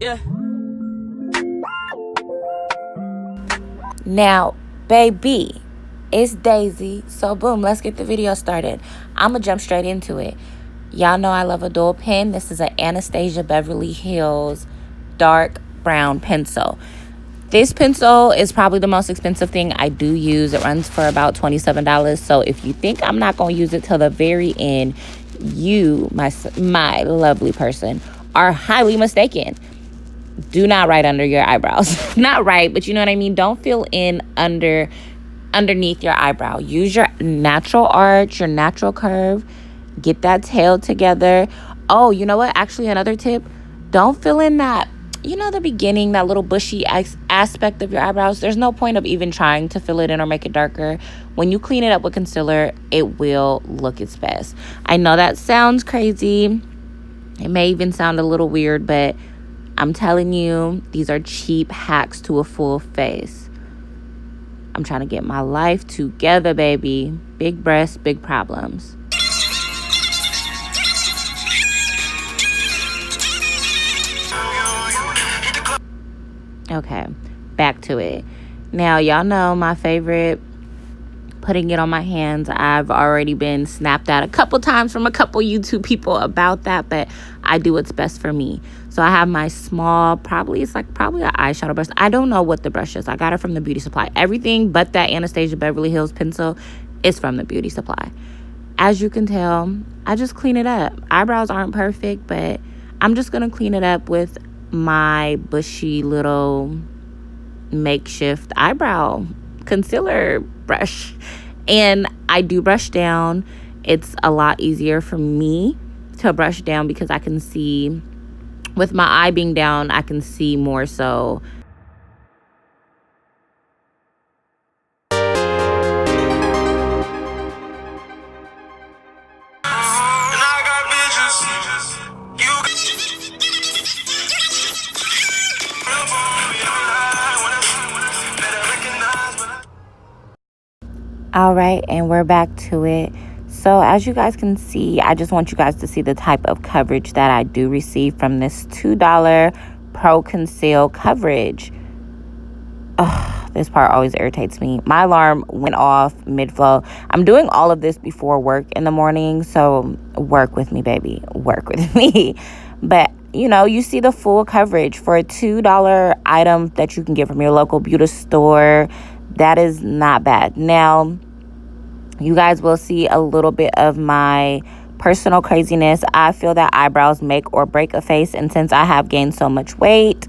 Yeah. Now, baby, it's Daisy. So, boom, let's get the video started. I'm going to jump straight into it. Y'all know I love a dual pen. This is an Anastasia Beverly Hills dark brown pencil. This pencil is probably the most expensive thing I do use. It runs for about $27. So if you think I'm not going to use it till the very end, you, my lovely person, are highly mistaken. Do not write under your eyebrows. Not write, but you know what I mean? Don't fill in underneath your eyebrow. Use your natural arch, your natural curve. Get that tail together. Oh, you know what? Actually, another tip. Don't fill in that, the beginning, that little bushy aspect of your eyebrows. There's no point of even trying to fill it in or make it darker. When you clean it up with concealer, it will look its best. I know that sounds crazy. It may even sound a little weird, but I'm telling you, these are cheap hacks to a full face. I'm trying to get my life together, baby. Big breasts, big problems. Okay, back to it. Now, y'all know my favorite, putting it on my hands. I've already been snapped at a couple times from a couple YouTube people about that, but I do what's best for me. So I have my small, probably an eyeshadow brush. I don't know what the brush is. I got it from the beauty supply. Everything but that Anastasia Beverly Hills pencil is from the beauty supply. As you can tell, I just clean it up. Eyebrows aren't perfect, but I'm just going to clean it up with my bushy little makeshift eyebrow concealer brush. And I do brush down. It's a lot easier for me to brush down because I can see, with my eye being down, I can see more so. All right, and we're back to it. So as you guys can see, I just want you guys to see the type of coverage that I do receive from this $2 Pro Conceal coverage. Ugh, this part always irritates me. My alarm went off mid-flow. I'm doing all of this before work in the morning, so work with me, baby. Work with me. But, you see the full coverage for a $2 item that you can get from your local beauty store. That is not bad. Now, you guys will see a little bit of my personal craziness. I feel that eyebrows make or break a face. And since I have gained so much weight,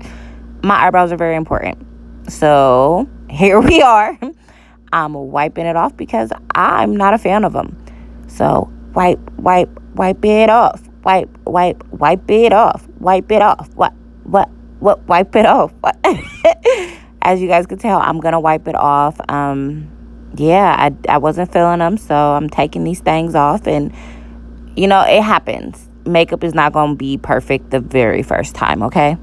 my eyebrows are very important. So here we are. I'm wiping it off because I'm not a fan of them. So wipe it off. Wipe it off. Wipe it off. Wipe it off. As you guys can tell, I'm going to wipe it off. I wasn't feeling them, so I'm taking these things off. And, it happens. Makeup is not going to be perfect the very first time, okay?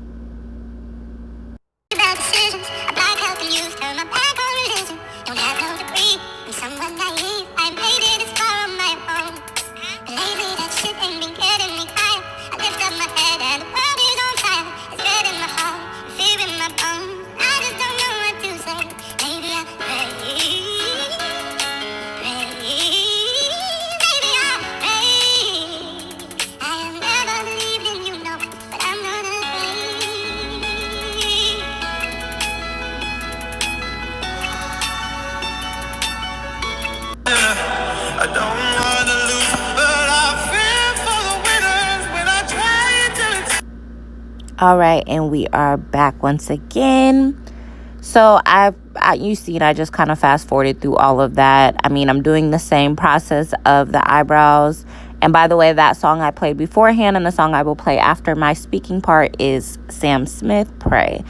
All right, and we are back once again. So you seen, I just kind of fast forwarded through all of that. I mean, I'm doing the same process of the eyebrows. And by the way, that song I played beforehand and the song I will play after my speaking part is Sam Smith, Pray.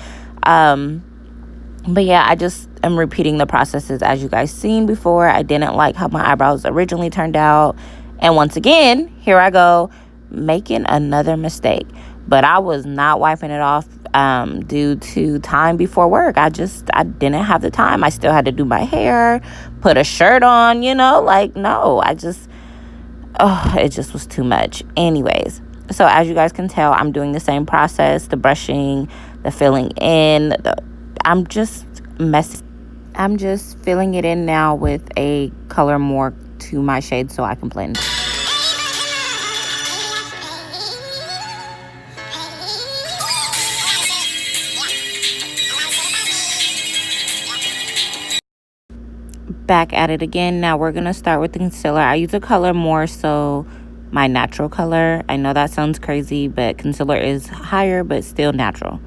But yeah, I just am repeating the processes as you guys seen before. I didn't like how my eyebrows originally turned out. And once again, here I go, making another mistake. But I was not wiping it off due to time before work. I didn't have the time. I still had to do my hair, put a shirt on, no, it just was too much. Anyways, So as you guys can tell, I'm doing the same process, the brushing, the filling in. I'm just messing. I'm just filling it in now with a color more to my shade so I can blend. Back at it again. Now we're going to start with the concealer. I use a color more so my natural color. I know that sounds crazy, but concealer is higher but still natural.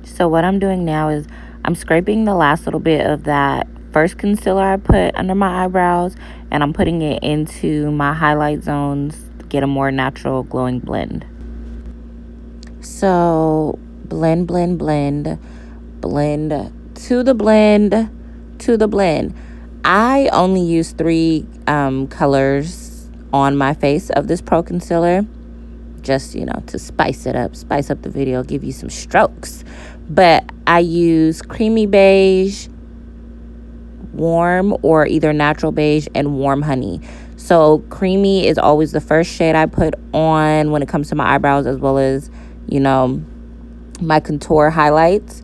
So what I'm doing now is I'm scraping the last little bit of that first concealer I put under my eyebrows, and I'm putting it into my highlight zones to get a more natural glowing blend. So blend, blend, blend, blend to the blend, to the blend. I only use 3 colors on my face of this Pro Concealer, just, you know, to spice up the video, give you some strokes. But I use creamy beige, warm, or either natural beige, and warm honey. So creamy is always the first shade I put on when it comes to my eyebrows, as well as, you know, my contour highlights.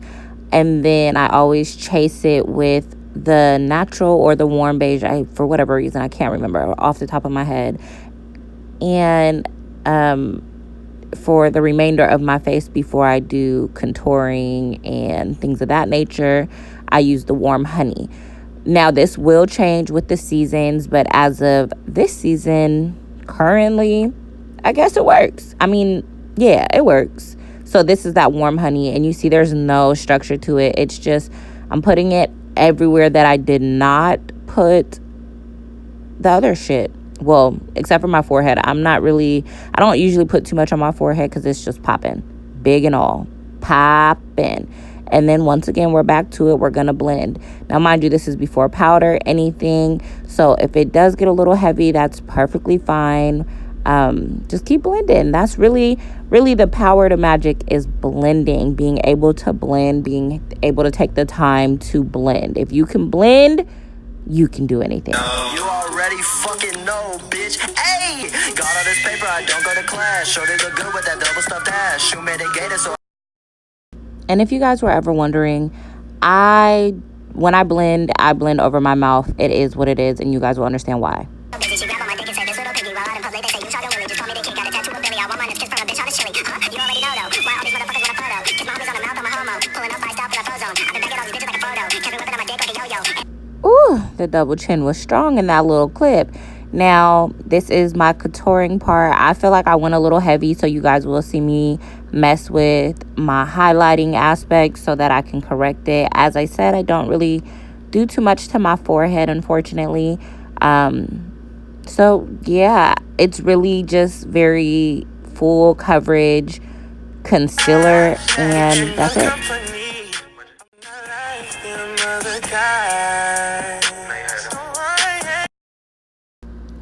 And then I always chase it with the natural or the warm beige. For whatever reason, I can't remember off the top of my head. And for the remainder of my face, before I do contouring and things of that nature, I use the warm honey. Now, this will change with the seasons, but as of this season, currently, I guess it works. I mean, yeah, it works. So this is that warm honey, and you see there's no structure to it. It's just, I'm putting it everywhere that I did not put the other shit. Well, except for my forehead. I don't usually put too much on my forehead because it's just popping. Big and all. Popping. And then once again, we're back to it. We're going to blend. Now, mind you, this is before powder, anything. So if it does get a little heavy, that's perfectly fine. Just keep blending. That's really the power to magic, is blending. Being able to blend. Being able to take the time to blend. If you can blend, you can do anything. You already fucking know, bitch. Hey, got all this paper, I don't go to class. Sure they look good with that double stuffed ass. Shoe made a gator, so. And if you guys were ever wondering, when I blend over my mouth. It is what it is, and you guys will understand why. Ooh, the double chin was strong in that little clip. Now, this is my contouring part. I feel like I went a little heavy, so you guys will see me mess with my highlighting aspect so that I can correct it. As I said, I don't really do too much to my forehead, unfortunately. So, yeah, it's really just very full coverage concealer, and that's it.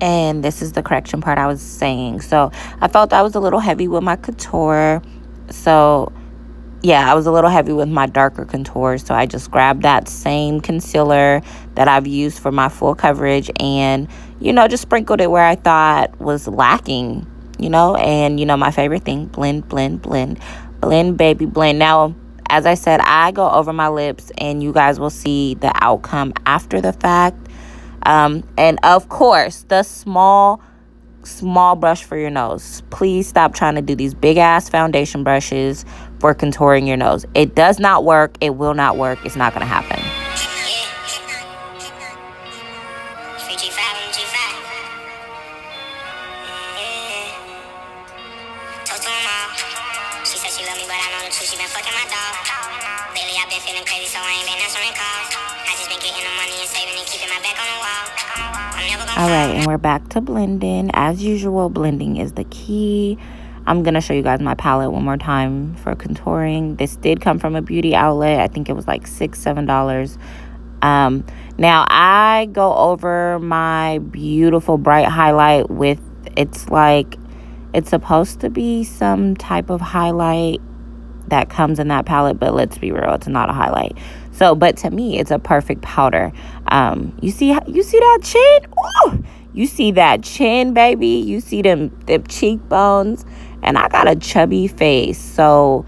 And this is the correction part I was saying. So I felt I was a little heavy with my contour. So yeah, I was a little heavy with my darker contour. So I just grabbed that same concealer that I've used for my full coverage and, you know, just sprinkled it where I thought was lacking, you know. And, you know, my favorite thing, blend, blend, blend. Blend, baby, blend. Now, as I said, I go over my lips and you guys will see the outcome after the fact. And of course, the small brush for your nose. Please stop trying to do these big ass foundation brushes for contouring your nose. It does not work. It will not work. It's not going to happen. She said she love me, but I know the truth. She been fucking my dog. Lately I've been feeling crazy, so I ain't been answering calls. I just been getting the money and saving and keeping my back on the wall. All right, and we're back to blending. As usual, blending is the key. I'm going to show you guys my palette one more time for contouring. This did come from a beauty outlet. I think it was like $6, $7. Now, I go over my beautiful bright highlight with, it's supposed to be some type of highlight that comes in that palette, but let's be real, it's not a highlight. So, but to me, it's a perfect powder. You see that chin? Ooh, you see that chin, baby. You see them cheekbones. And I got a chubby face. So,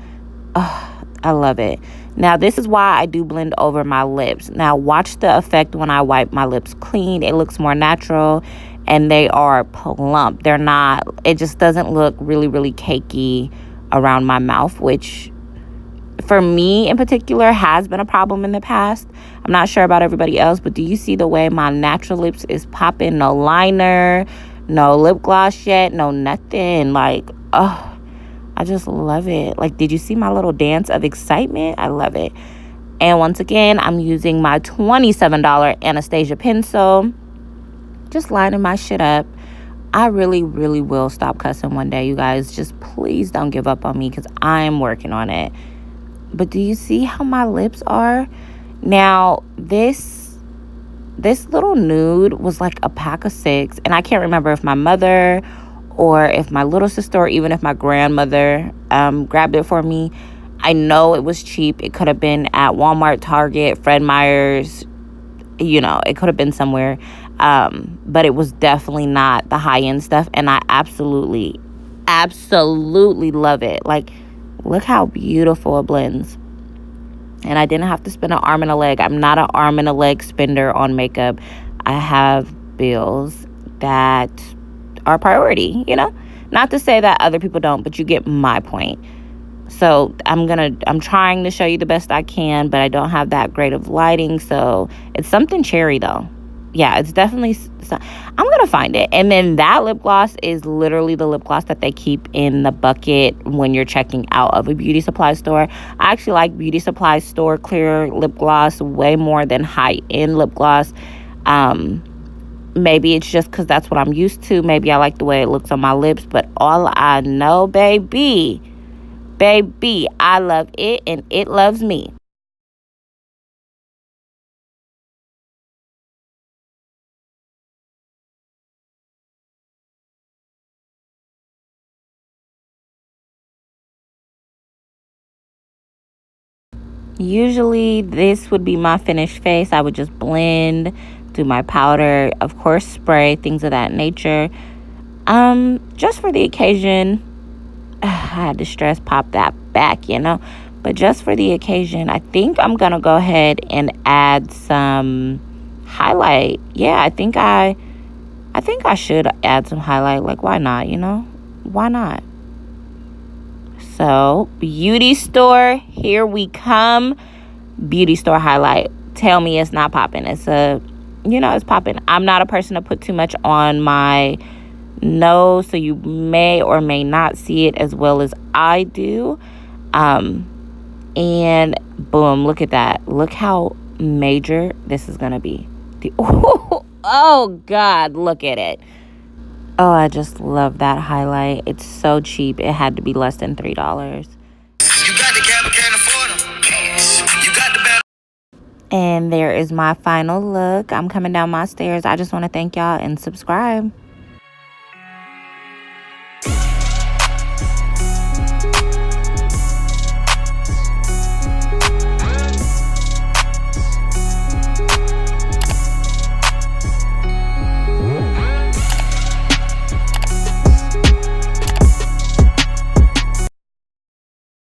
I love it. Now, this is why I do blend over my lips. Now, watch the effect when I wipe my lips clean. It looks more natural, and they are plump. They're not, it just doesn't look really, really cakey around my mouth, which for me in particular has been a problem in the past. I'm not sure about everybody else, but do you see the way my natural lips is popping? No liner, no lip gloss yet, no nothing. Like, oh, I just love it. Like, did you see my little dance of excitement? I love it. And once again, I'm using my $27 Anastasia pencil. Just lining my shit up. I really, really will stop cussing one day, you guys. Just please don't give up on me because I'm working on it. But do you see how my lips are? Now, this little nude was like a pack of 6. And I can't remember if my mother or if my little sister or even if my grandmother grabbed it for me. I know it was cheap. It could have been at Walmart, Target, Fred Meyer's. You know, it could have been somewhere. But it was definitely not the high-end stuff. And I absolutely, absolutely love it. Like, look how beautiful it blends. And I didn't have to spend an arm and a leg. I'm not an arm and a leg spender on makeup. I have bills that are priority, you know? Not to say that other people don't, but you get my point. So I'm trying to show you the best I can, but I don't have that great of lighting. So it's something cherry though. Yeah, it's definitely, I'm going to find it. And then that lip gloss is literally the lip gloss that they keep in the bucket when you're checking out of a beauty supply store. I actually like beauty supply store clear lip gloss way more than high-end lip gloss. Maybe it's just because that's what I'm used to. Maybe I like the way it looks on my lips. But all I know, baby, I love it and it loves me. Usually this would be my finished face. I would just blend, do my powder, of course spray, things of that nature. Just for the occasion, I had to stress pop that back, you know. But just for the occasion, I think I'm gonna go ahead and add some highlight. Yeah, I think I should add some highlight. Like, why not, you know? Why not? So, beauty store, here we come. Beauty store highlight. Tell me it's not popping. It's it's popping. I'm not a person to put too much on my nose, so you may or may not see it as well as I do. And boom, look at that. Look how major this is gonna be. Oh God, look at it. Oh, I just love that highlight. It's so cheap. It had to be less than $3. You got the cab, can't afford them. Cash. You got the bad. And there is my final look. I'm coming down my stairs. I just want to thank y'all and subscribe.